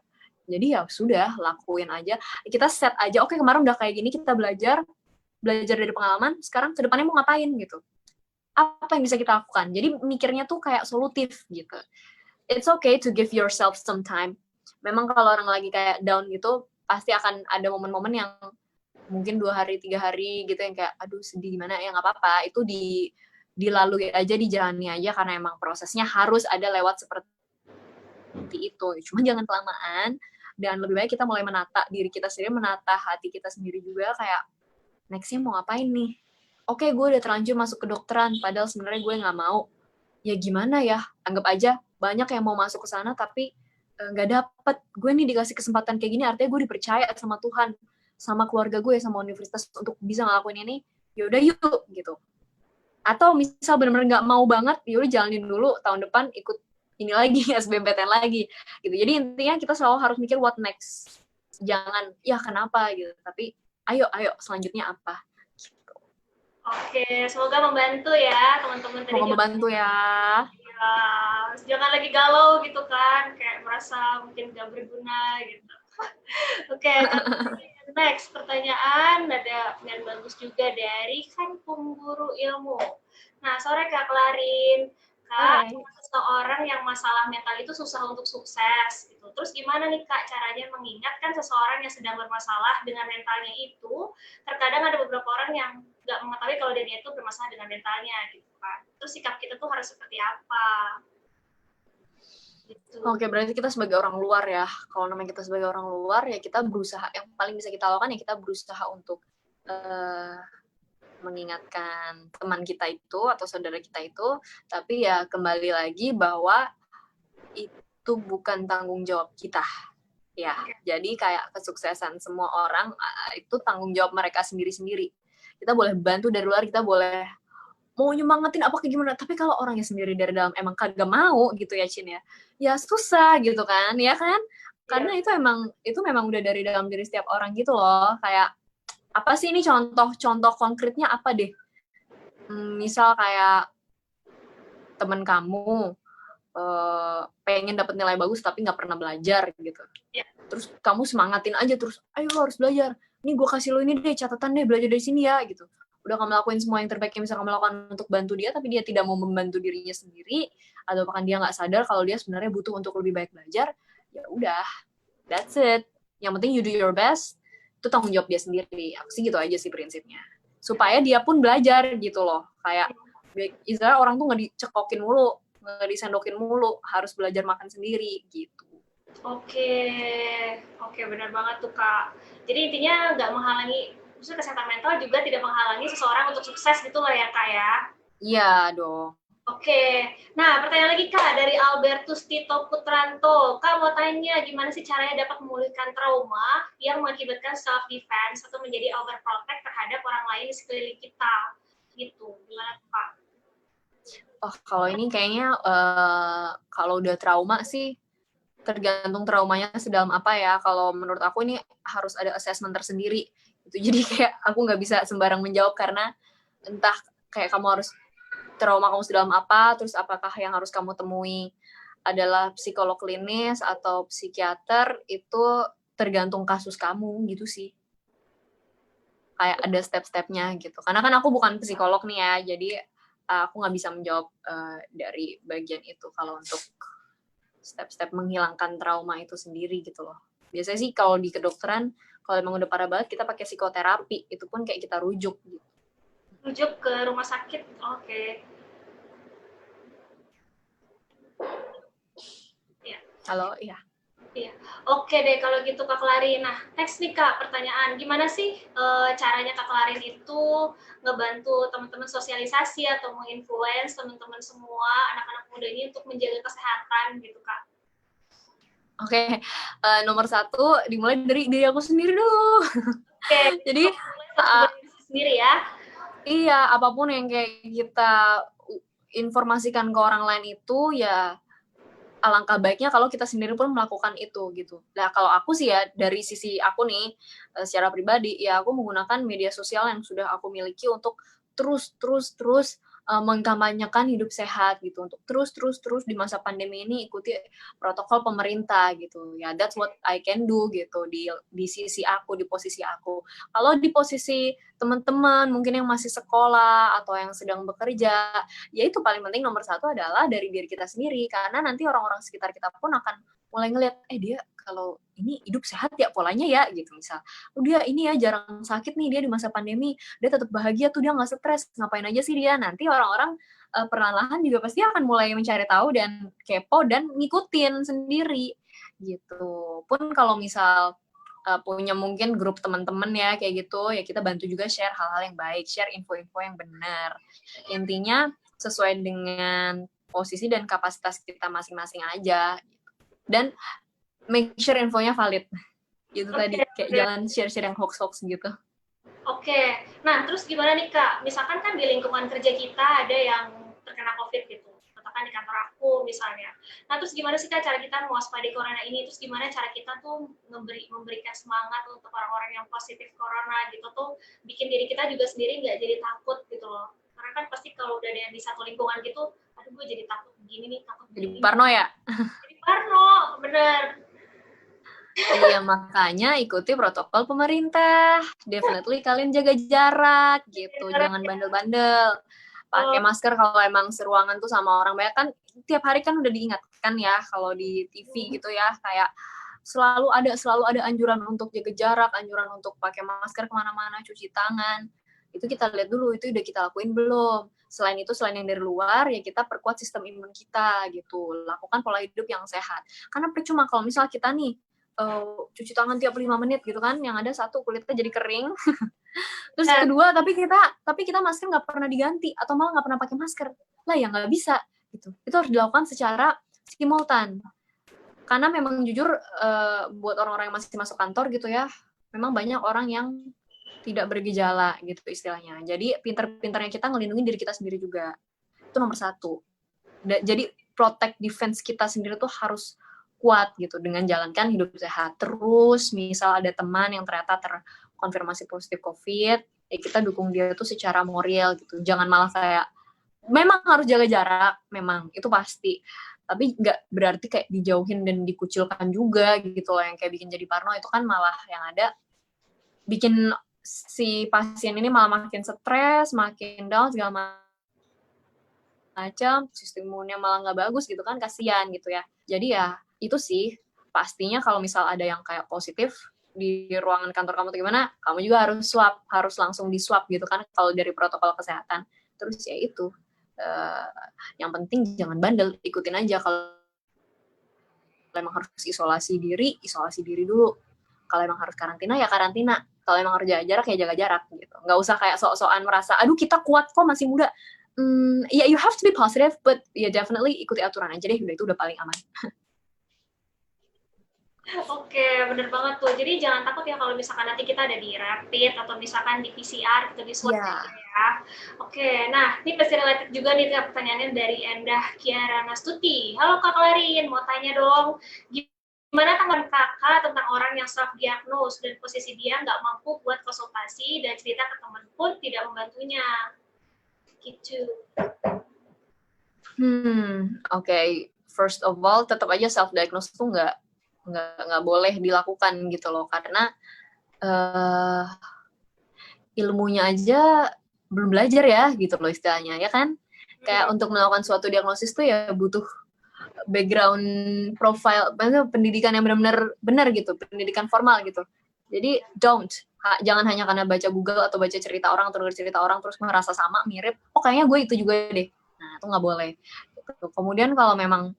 Jadi ya sudah, lakuin aja. Kita set aja, oke kemarin udah kayak gini, kita belajar dari pengalaman, sekarang ke depannya mau ngapain gitu. Apa yang bisa kita lakukan? Jadi mikirnya tuh kayak solutif gitu. It's okay to give yourself some time. Memang kalau orang lagi kayak down gitu, pasti akan ada momen-momen yang mungkin 2 hari, 3 hari gitu yang kayak, aduh sedih gimana ya, nggak apa-apa. Itu dilalui aja, dijalani aja, karena emang prosesnya harus ada lewat seperti itu. Cuma jangan kelamaan, dan lebih baik kita mulai menata diri kita sendiri, menata hati kita sendiri juga, kayak next-nya mau ngapain nih? Oke, gue udah terlanjur masuk ke kedokteran, padahal sebenarnya gue nggak mau. Ya gimana ya? Anggap aja banyak yang mau masuk ke sana tapi nggak dapet. Gue nih dikasih kesempatan kayak gini, artinya gue dipercaya sama Tuhan, sama keluarga gue, sama universitas untuk bisa ngelakuin ini. Ya udah yuk gitu. Atau misal benar-benar nggak mau banget, ya udah jalanin dulu, tahun depan ikut ini lagi, SBMPTN lagi gitu. Jadi intinya kita selalu harus mikir what next. Jangan ya kenapa gitu, tapi ayo selanjutnya apa Oke, semoga membantu ya teman-teman tadi. Semoga membantu ya. Ya, jangan lagi galau gitu kan, kayak merasa mungkin gak berguna gitu. Oke, next pertanyaan ada yang bagus juga dari kan pemburu ilmu. Nah, sore Kak Klarin. Kak, Sore. seseorang yang masalah mental itu susah untuk sukses gitu. Terus gimana nih Kak caranya mengingatkan seseorang yang sedang bermasalah dengan mentalnya itu? Terkadang ada beberapa orang yang nggak mengetahui kalau dia itu bermasalah dengan mentalnya gitu kan. Terus sikap kita tuh harus seperti apa? Gitu. Oke, berarti kita sebagai orang luar ya. Kalau namanya kita sebagai orang luar, ya kita berusaha, yang paling bisa kita lakukan ya kita berusaha untuk mengingatkan teman kita itu atau saudara kita itu, tapi ya kembali lagi bahwa itu bukan tanggung jawab kita. Ya, jadi kayak kesuksesan semua orang itu tanggung jawab mereka sendiri-sendiri. Kita boleh bantu dari luar, kita boleh mau nyemangatin apa kayak gimana, tapi kalau orangnya sendiri dari dalam emang kagak mau gitu ya Cin ya susah gitu kan, ya kan? Karena itu memang udah dari dalam diri setiap orang gitu loh. Kayak apa sih ini contoh konkretnya apa deh? Misal kayak temen kamu pengen dapat nilai bagus tapi nggak pernah belajar gitu. Terus kamu semangatin aja terus, ayo lo harus belajar. Ini gue kasih lo ini deh catatan deh, belajar dari sini ya gitu. Udah kamu lakuin semua yang terbaik yang bisa kamu lakukan untuk bantu dia, tapi dia tidak mau membantu dirinya sendiri, atau bahkan dia nggak sadar kalau dia sebenarnya butuh untuk lebih baik belajar. Ya udah, that's it. Yang penting you do your best, itu tanggung jawab dia sendiri. Aku sih gitu aja sih prinsipnya. Supaya dia pun belajar gitu loh. Kayak istilah orang tuh nggak dicekokin mulu, nggak disendokin mulu, harus belajar makan sendiri gitu. Oke, benar banget tuh Kak. Jadi intinya nggak menghalangi, maksudnya kesehatan mental juga tidak menghalangi seseorang untuk sukses gitu loh ya Kak ya. Iya dong. Oke, nah pertanyaan lagi Kak dari Albertus Tito Putranto. Kak mau tanya gimana sih caranya dapat memulihkan trauma yang mengakibatkan self defense atau menjadi overprotect terhadap orang lain di sekeliling kita? Gitu, gimana Kak? Oh, kalau ini kayaknya kalau udah trauma sih tergantung traumanya sedalam apa ya. Kalau menurut aku ini harus ada assessment tersendiri. Gitu. Jadi kayak aku nggak bisa sembarang menjawab karena entah kayak kamu harus trauma kamu sedalam apa, terus apakah yang harus kamu temui adalah psikolog klinis atau psikiater, itu tergantung kasus kamu gitu sih. Kayak ada step-stepnya gitu. Karena kan aku bukan psikolog nih ya, jadi aku nggak bisa menjawab dari bagian itu kalau untuk step-step menghilangkan trauma itu sendiri gitu loh. Biasanya sih kalau di kedokteran, kalau emang udah parah banget, kita pakai psikoterapi. Itu pun kayak kita rujuk gitu. Rujuk ke rumah sakit, oke. Ya. Halo, iya. Iya. Oke deh kalau gitu Kak Klarin. Nah, next nih Kak, pertanyaan. Gimana sih caranya Kak Klarin itu ngebantu teman-teman sosialisasi atau menginfluence teman-teman semua anak-anak muda ini untuk menjaga kesehatan gitu Kak? Oke, nomor satu dimulai dari diri aku sendiri dulu. Oke, jadi sendiri ya. Iya, apapun yang kayak kita informasikan ke orang lain itu ya alangkah baiknya kalau kita sendiri pun melakukan itu gitu. Nah, kalau aku sih ya dari sisi aku nih secara pribadi ya aku menggunakan media sosial yang sudah aku miliki untuk terus mengkampanyekan hidup sehat gitu, untuk terus di masa pandemi ini ikuti protokol pemerintah gitu. Ya that's what I can do gitu di sisi aku, di posisi aku. Kalau di posisi teman-teman mungkin yang masih sekolah atau yang sedang bekerja, ya itu paling penting nomor satu adalah dari diri kita sendiri, karena nanti orang-orang sekitar kita pun akan mulai ngelihat, dia kalau ini hidup sehat ya polanya ya gitu misal. Dia ini ya jarang sakit nih, dia di masa pandemi, dia tetap bahagia tuh, dia nggak stres, ngapain aja sih dia. Nanti orang-orang perlahan-lahan juga pasti akan mulai mencari tahu dan kepo dan ngikutin sendiri gitu. Pun kalau misal punya mungkin grup teman-teman ya kayak gitu, ya kita bantu juga share hal-hal yang baik, share info-info yang benar. Intinya sesuai dengan posisi dan kapasitas kita masing-masing aja. Dan make sure infonya valid. Gitu tadi, kayak jangan share-share yang hoax-hoax gitu. Oke, nah terus gimana nih Kak? Misalkan kan di lingkungan kerja kita ada yang terkena COVID gitu, tetap misalkan di kantor aku misalnya. Nah, terus gimana sih Kak cara kita mewaspadai corona ini? Terus gimana cara kita tuh memberikan semangat untuk orang-orang yang positif corona gitu tuh bikin diri kita juga sendiri nggak jadi takut gitu loh. Karena kan pasti kalau udah ada yang di satu lingkungan gitu, aduh gue jadi takut begini nih, takut Jadi begini. parno ya? Jadi parno, bener. Iya, makanya ikuti protokol pemerintah. Definitely kalian jaga jarak gitu, jangan bandel-bandel. Pakai masker kalau emang seruangan tuh sama orang banyak kan tiap hari kan udah diingatkan ya kalau di TV gitu ya, kayak selalu ada anjuran untuk jaga jarak, anjuran untuk pakai masker kemana-mana, cuci tangan. Itu kita lihat dulu, itu udah kita lakuin belum. Selain itu, selain yang dari luar, ya kita perkuat sistem imun kita gitu. Lakukan pola hidup yang sehat. Karena percuma kalau misal kita nih cuci tangan tiap 5 menit gitu kan, yang ada satu kulitnya jadi kering. Terus kedua, tapi kita masker nggak pernah diganti atau malah nggak pernah pakai masker. Lah ya nggak bisa gitu. Itu harus dilakukan secara simultan. Karena memang jujur buat orang-orang yang masih masuk kantor gitu ya, memang banyak orang yang tidak bergejala gitu istilahnya. Jadi pinter-pinternya kita ngelindungi diri kita sendiri juga. Itu nomor satu. Jadi protect defense kita sendiri tuh harus kuat gitu dengan jalankan hidup sehat. Terus misal ada teman yang ternyata terkonfirmasi positif COVID, ya kita dukung dia tuh secara moral gitu. Jangan malah kayak memang harus jaga jarak, memang itu pasti. Tapi nggak berarti kayak dijauhin dan dikucilkan juga gitu loh, yang kayak bikin jadi parno. Itu kan malah yang ada bikin si pasien ini malah makin stres, makin down segala macam, sistem imunnya malah nggak bagus gitu kan, kasihan gitu ya. Jadi ya itu sih pastinya kalau misal ada yang kayak positif di ruangan kantor kamu tuh gimana, kamu juga harus langsung di swab gitu kan kalau dari protokol kesehatan. Terus ya itu yang penting jangan bandel, ikutin aja. Kalau emang harus isolasi diri dulu. Kalau emang harus karantina ya karantina. Kalau emang harus jaga jarak ya jaga jarak gitu. Nggak usah kayak sok-sokan merasa aduh kita kuat kok masih muda. Yeah, you have to be positive, but yeah, definitely ikuti aturan aja deh, itu udah paling aman. Oke, bener banget tuh. Jadi jangan takut ya kalau misalkan nanti kita ada di rapid atau misalkan di PCR gitu, di swab Yeah. gitu ya. Oke, nah ini pasti related juga nih pertanyaannya dari Endah Kiara Nastuti. Halo Kak Clarin, mau tanya dong, gimana tanggapan kakak tentang orang yang self-diagnose dan posisi dia nggak mampu buat konsultasi dan cerita ke teman pun tidak membantunya? Gitu. Okay. First of all, tetap aja self-diagnose tuh nggak boleh dilakukan gitu loh, karena ilmunya aja belum belajar ya gitu loh istilahnya ya kan. Kayak untuk melakukan suatu diagnosis tuh ya butuh background profile, pendidikan yang benar-benar benar gitu, pendidikan formal gitu. Jadi jangan hanya karena baca Google atau baca cerita orang atau dengar cerita orang terus merasa sama, mirip, oh kayaknya gue itu juga deh. Nah, itu nggak boleh. Kemudian kalau memang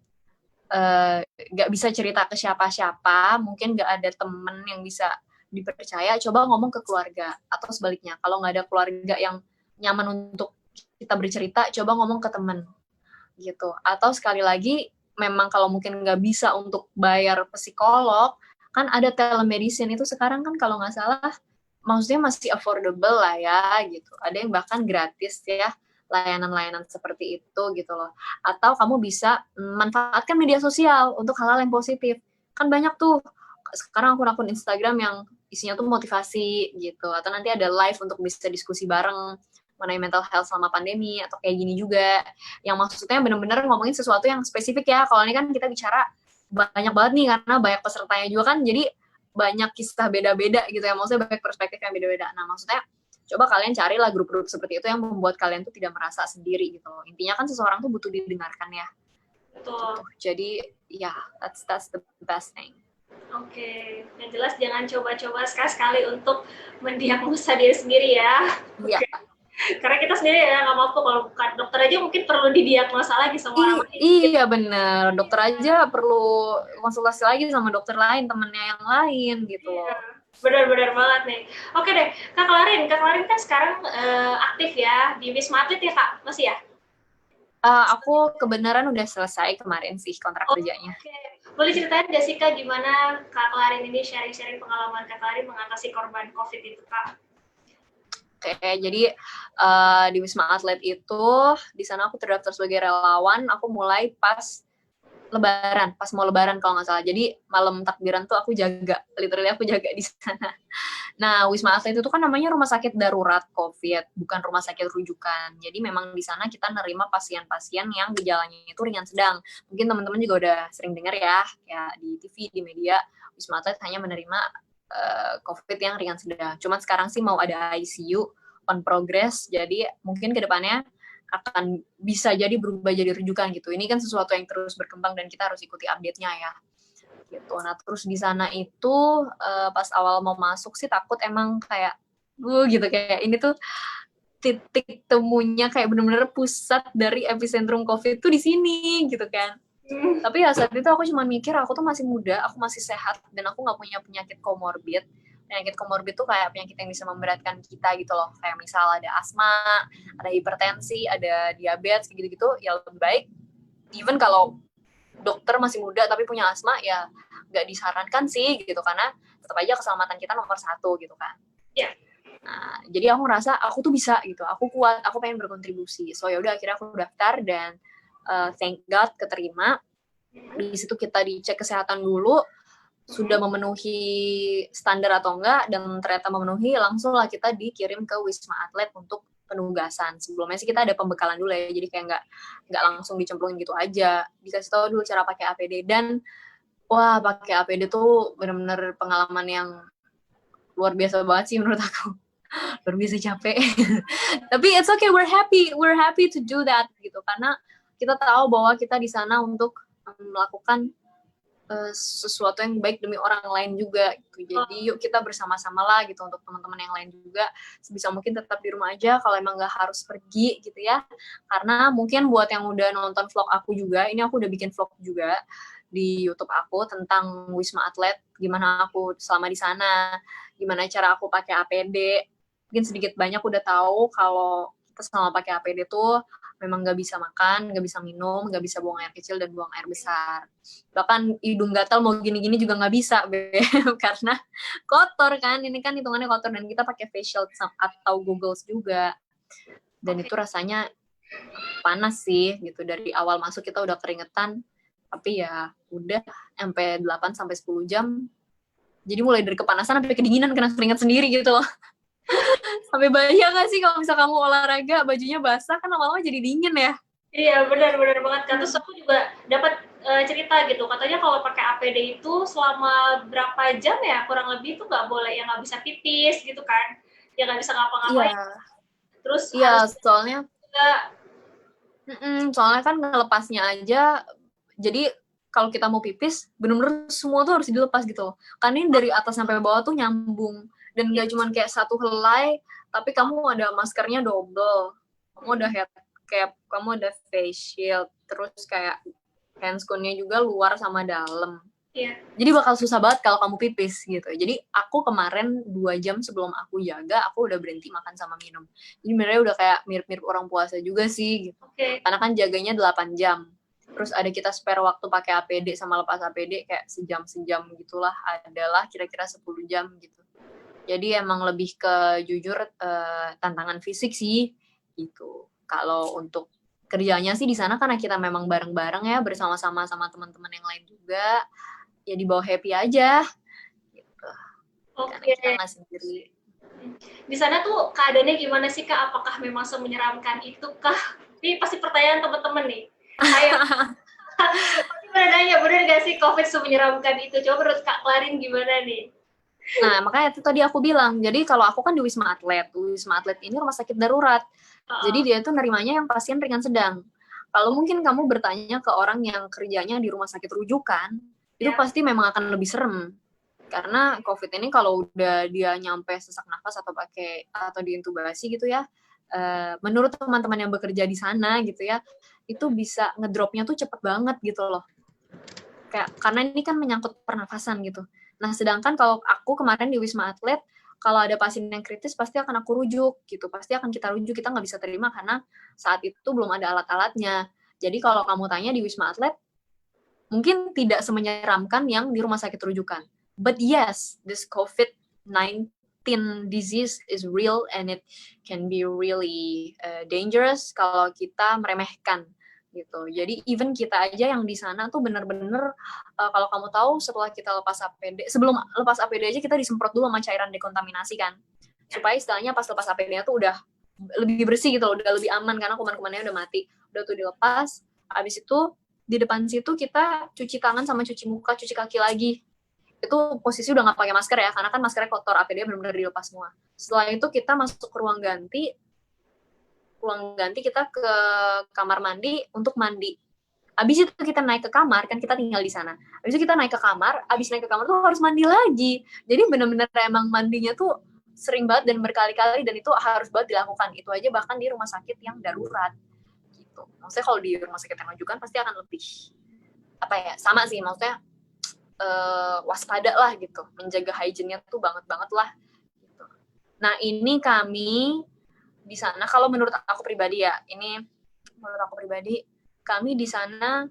nggak bisa cerita ke siapa-siapa, mungkin nggak ada temen yang bisa dipercaya, coba ngomong ke keluarga. Atau sebaliknya, kalau nggak ada keluarga yang nyaman untuk kita bercerita, coba ngomong ke temen. Gitu. Atau sekali lagi, memang kalau mungkin nggak bisa untuk bayar psikolog, kan ada telemedicine itu sekarang kan kalau nggak salah, maksudnya masih affordable lah ya gitu. Ada yang bahkan gratis ya, layanan-layanan seperti itu gitu loh. Atau kamu bisa manfaatkan media sosial untuk hal-hal yang positif. Kan banyak tuh sekarang akun-akun Instagram yang isinya tuh motivasi gitu. Atau nanti ada live untuk bisa diskusi bareng mengenai mental health selama pandemi, atau kayak gini juga yang maksudnya benar-benar ngomongin sesuatu yang spesifik ya. Kalau ini kan kita bicara banyak banget nih karena banyak pesertanya juga kan, jadi banyak kisah beda-beda gitu ya, maksudnya banyak perspektif yang beda-beda. Nah maksudnya coba kalian carilah grup-grup seperti itu yang membuat kalian tuh tidak merasa sendiri gitu. Intinya kan seseorang tuh butuh didengarkan ya. Betul. Gitu. Jadi ya that's the best thing. Oke, yang jelas jangan coba-coba sekali-sekali untuk mendiagnosa diri sendiri ya. Iya. Karena kita sendiri ya nggak mampu, kalau bukan dokter aja mungkin perlu didiagnosa lagi sama orang lain. Iya bener, dokter aja perlu konsultasi lagi sama dokter lain, temennya yang lain gitu. Iya, benar-benar banget nih. Oke deh, Kak Clarin kan sekarang aktif ya di Wisma Atlet ya Kak, masih ya? Aku kebenaran udah selesai kemarin sih kontrak kerjanya. Oke. Boleh ceritain nggak sih Kak gimana Kak Clarin ini sharing-sharing pengalaman Kak Clarin mengatasi korban COVID itu Kak? Oke, jadi di Wisma Atlet itu, di sana aku terdaftar sebagai relawan. Aku mulai pas Lebaran, pas mau Lebaran kalau nggak salah. Jadi malam takbiran tuh aku jaga, literally aku jaga di sana. Nah, Wisma Atlet itu kan namanya rumah sakit darurat COVID, bukan rumah sakit rujukan. Jadi memang di sana kita nerima pasien-pasien yang gejalanya itu ringan sedang. Mungkin teman-teman juga udah sering dengar ya, kayak di TV, di media, Wisma Atlet hanya menerima COVID yang ringan sedang. Cuman sekarang sih mau ada ICU on progress, jadi mungkin ke depannya akan bisa jadi berubah jadi rujukan gitu. Ini kan sesuatu yang terus berkembang dan kita harus ikuti update-nya ya. Gitu. Nah, terus di sana itu pas awal mau masuk sih takut emang kayak gitu kayak ini tuh titik temunya kayak bener-bener pusat dari epicentrum COVID tuh di sini gitu kan. Tapi ya saat itu aku cuma mikir aku tuh masih muda, aku masih sehat dan aku nggak punya penyakit komorbid. Penyakit komorbid tuh kayak penyakit yang bisa memberatkan kita gitu loh. Kayak misal ada asma, ada hipertensi, ada diabetes gitu-gitu. Ya lebih baik even kalau dokter masih muda tapi punya asma ya nggak disarankan sih gitu karena tetap aja keselamatan kita nomor 1 gitu kan. Iya. Nah, jadi aku ngerasa aku tuh bisa gitu, aku kuat, aku pengen berkontribusi. So ya udah akhirnya aku daftar dan thank God keterima. Di situ kita dicek kesehatan dulu, sudah memenuhi standar atau enggak, dan ternyata memenuhi, langsung lah kita dikirim ke Wisma Atlet untuk penugasan. Sebelumnya sih kita ada pembekalan dulu ya, jadi kayak nggak langsung dicemplungin gitu aja. Dikasih tahu dulu cara pakai APD, dan wah pakai APD tuh benar-benar pengalaman yang luar biasa banget sih menurut aku. Luar biasa capek. Tapi it's okay, we're happy to do that gitu, karena kita tahu bahwa kita di sana untuk melakukan sesuatu yang baik demi orang lain juga gitu. Jadi yuk kita bersama-sama lah gitu untuk teman-teman yang lain juga sebisa mungkin tetap di rumah aja kalau emang nggak harus pergi gitu ya. Karena mungkin buat yang udah nonton vlog aku juga, ini aku udah bikin vlog juga di YouTube aku tentang Wisma Atlet, gimana aku selama di sana, gimana cara aku pakai APD. Mungkin sedikit banyak udah tahu kalau kita selama pakai APD tuh memang nggak bisa makan, nggak bisa minum, nggak bisa buang air kecil dan buang air besar. Bahkan hidung gatal mau gini-gini juga nggak bisa, karena kotor kan. Ini kan hitungannya kotor dan kita pakai face shield atau goggles juga. Dan itu rasanya panas sih gitu. Dari awal masuk kita udah keringetan, tapi ya udah sampai 8 sampai 10 jam. Jadi mulai dari kepanasan sampai kedinginan kena keringat sendiri gitu loh. Sampai bahaya nggak sih kalau misal kamu olahraga bajunya basah kan lama-lama jadi dingin ya? Iya, benar banget kan. Terus aku juga dapat cerita gitu, katanya kalau pakai APD itu selama berapa jam ya kurang lebih itu nggak boleh, ya nggak bisa pipis gitu kan, ya nggak bisa ngapa-ngapain. Iya. Terus Iya, harus soalnya juga soalnya kan ngelepasnya aja, jadi kalau kita mau pipis, bener-bener semua tuh harus dilepas gitu loh. Karena ini dari atas sampai bawah tuh nyambung. Dan nggak cuma kayak satu helai, tapi kamu ada maskernya double. Kamu ada head cap, kamu ada face shield, terus kayak handscoon-nya juga luar sama dalam. iya. Jadi bakal susah banget kalau kamu pipis gitu. Jadi aku kemarin 2 jam sebelum aku jaga, aku udah berhenti makan sama minum. Jadi sebenarnya udah kayak mirip-mirip orang puasa juga sih gitu. Oke. Karena kan jaganya 8 jam. Terus ada kita spare waktu pakai APD sama lepas APD kayak sejam-sejam gitulah, adalah kira-kira 10 jam gitu. Jadi emang lebih ke jujur tantangan fisik sih gitu. Kalau untuk kerjanya sih di sana karena kita memang bareng-bareng ya, bersama-sama sama teman-teman yang lain juga, ya dibawa happy aja gitu. Karena Oke. kita nggak sendiri. Di sana tuh keadaannya gimana sih Kak? Apakah memang semenyeramkan itu kah? Ini pasti pertanyaan teman-teman nih. Kayak pasti pada nanya, bener gak sih COVID semenyeramkan itu? Coba menurut Kak Klarin gimana nih? Nah, makanya itu tadi aku bilang, jadi kalau aku kan di Wisma Atlet. Wisma Atlet ini rumah sakit darurat. Jadi dia tuh nerimanya yang pasien ringan sedang. Kalau mungkin kamu bertanya ke orang yang kerjanya di rumah sakit rujukan, itu pasti memang akan lebih serem. Karena COVID ini kalau udah dia nyampe sesak nafas atau diintubasi gitu ya, menurut teman-teman yang bekerja di sana gitu ya, itu bisa ngedropnya tuh cepet banget gitu loh. Kayak karena ini kan menyangkut pernafasan gitu. Nah, sedangkan kalau aku kemarin di Wisma Atlet, kalau ada pasien yang kritis pasti akan aku rujuk gitu. Pasti akan kita rujuk, kita nggak bisa terima karena saat itu belum ada alat-alatnya. Jadi kalau kamu tanya di Wisma Atlet, mungkin tidak semenyeramkan yang di rumah sakit rujukan. But yes, this COVID-19 COVID-19 disease is real and it can be really dangerous kalau kita meremehkan gitu. Jadi even kita aja yang di sana tuh bener-bener kalau kamu tahu setelah kita lepas APD, sebelum lepas APD aja kita disemprot dulu sama cairan dekontaminasi kan. Supaya istilahnya pas lepas APD-nya tuh udah lebih bersih gitu loh, udah lebih aman karena kuman-kumannya udah mati. Udah tuh dilepas, habis itu di depan situ kita cuci tangan sama cuci muka, cuci kaki lagi. Itu posisi udah nggak pakai masker ya, karena kan maskernya kotor, APD benar-benar dilepas semua. Setelah itu kita masuk ke ruang ganti kita ke kamar mandi untuk mandi. Abis itu kita naik ke kamar, kan kita tinggal di sana. Abis itu kita naik ke kamar, abis naik ke kamar tuh harus mandi lagi. Jadi benar-benar emang mandinya tuh sering banget dan berkali-kali, dan itu harus banget dilakukan. Itu aja bahkan di rumah sakit yang darurat. Gitu. Maksudnya kalau di rumah sakit yang rujukan pasti akan lebih sama sih, maksudnya waspada lah gitu, menjaga hygiene-nya tuh banget lah gitu. Nah ini kami di sana, kalau menurut aku pribadi ya, kami di sana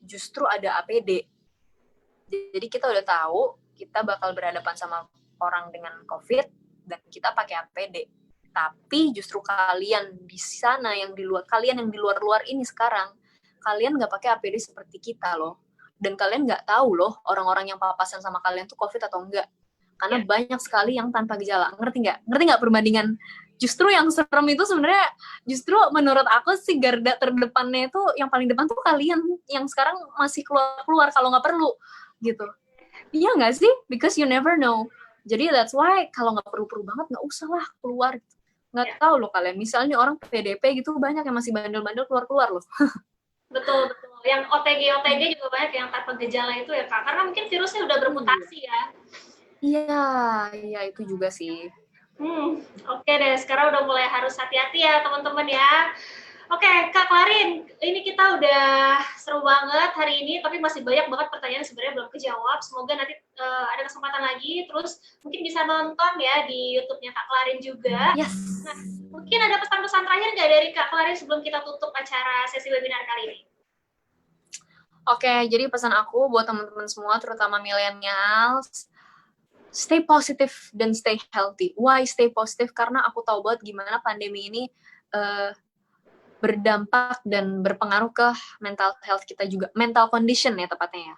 justru ada APD. Jadi kita udah tahu kita bakal berhadapan sama orang dengan COVID dan kita pakai APD. Tapi justru kalian di sana kalian yang di luar ini sekarang, kalian nggak pakai APD seperti kita loh. Dan kalian nggak tahu loh orang-orang yang papasan sama kalian tuh COVID atau enggak. Karena banyak sekali yang tanpa gejala. Ngerti nggak perbandingan? Justru yang serem itu sebenarnya, justru menurut aku sih garda terdepannya itu, yang paling depan tuh kalian yang sekarang masih keluar kalau nggak perlu gitu. Iya nggak sih? Because you never know. Jadi that's why kalau nggak perlu banget nggak usah lah keluar. Nggak tahu loh kalian, misalnya orang PDP gitu banyak yang masih bandel-bandel keluar loh. Betul. Yang OTG juga banyak yang tanpa gejala itu ya Kak, karena mungkin virusnya udah bermutasi ya. Iya itu juga sih. Oke deh, sekarang udah mulai harus hati-hati ya teman-teman ya. Oke, Kak Clarin, ini kita udah seru banget hari ini, tapi masih banyak banget pertanyaan sebenarnya belum kejawab. Semoga nanti ada kesempatan lagi, terus mungkin bisa nonton ya di YouTube-nya Kak Clarin juga. Yes. Nah, mungkin ada pesan-pesan terakhir nggak dari Kak Clarin sebelum kita tutup acara sesi webinar kali ini? Oke, jadi pesan aku buat teman-teman semua, terutama millennials, stay positive dan stay healthy. Why stay positive? Karena aku tahu banget gimana pandemi ini berdampak dan berpengaruh ke mental health kita juga, mental condition ya tepatnya ya,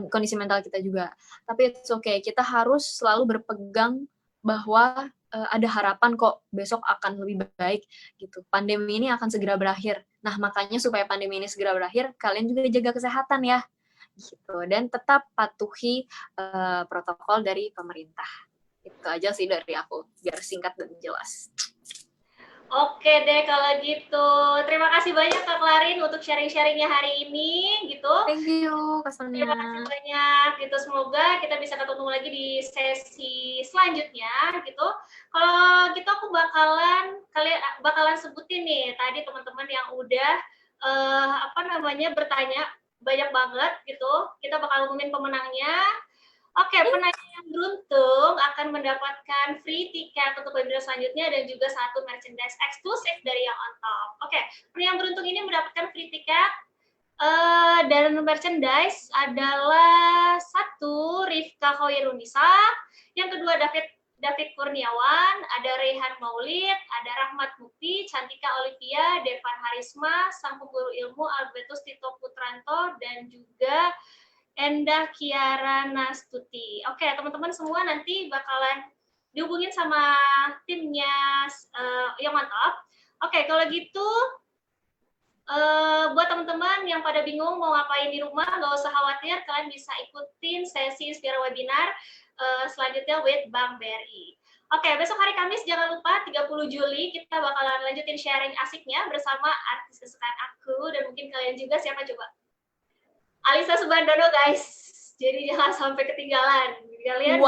kondisi mental kita juga. Tapi it's okay, kita harus selalu berpegang bahwa ada harapan kok besok akan lebih baik gitu. Pandemi ini akan segera berakhir. Nah makanya supaya pandemi ini segera berakhir, kalian juga jaga kesehatan ya gitu, dan tetap patuhi protokol dari pemerintah. Itu aja sih dari aku, biar singkat dan jelas. Oke deh kalau gitu. Terima kasih banyak Kak Clarin untuk sharing-sharingnya hari ini gitu. Thank you Kak Sonia. Terima kasih banyak gitu. Semoga kita bisa ketemu lagi di sesi selanjutnya gitu. Kalau gitu aku bakalan sebutin nih tadi teman-teman yang udah bertanya banyak banget gitu. Kita bakal ngumumin pemenangnya. Oke, penanya yang beruntung akan mendapatkan free tiket untuk webinar selanjutnya dan juga satu merchandise eksklusif dari Young on Top. Oke, penanya yang beruntung ini mendapatkan free tiket dan merchandise adalah satu Rifka Khoirunisa, yang kedua David Kurniawan, ada Rehan Maulid, ada Rahmat Mukti, Cantika Olivia, Devan Harisma, Sang Pemburu Ilmu Albertus Tito Putranto, dan juga Endah Kiara Nastuti. Oke, teman-teman semua nanti bakalan dihubungin sama timnya yang mantap. Oke, kalau gitu buat teman-teman yang pada bingung mau ngapain di rumah, nggak usah khawatir, kalian bisa ikutin sesi Inspira Webinar selanjutnya with Bank BRI. Oke, besok hari Kamis jangan lupa 30 Juli kita bakalan lanjutin sharing asiknya bersama artis kesukaan aku, dan mungkin kalian juga, siapa coba? Alisa Subandono guys, jadi jangan sampai ketinggalan. Kalian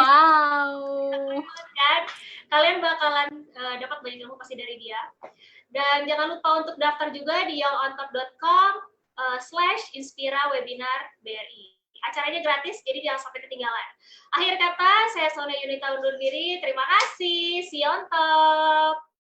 kalian bakalan dapat banyak ilmu pasti dari dia. Dan jangan lupa untuk daftar juga di youngontop.com/inspira webinar BRI. Acaranya gratis, jadi jangan sampai ketinggalan. Akhir kata, saya Sonia Yunita undur diri. Terima kasih. See you on top.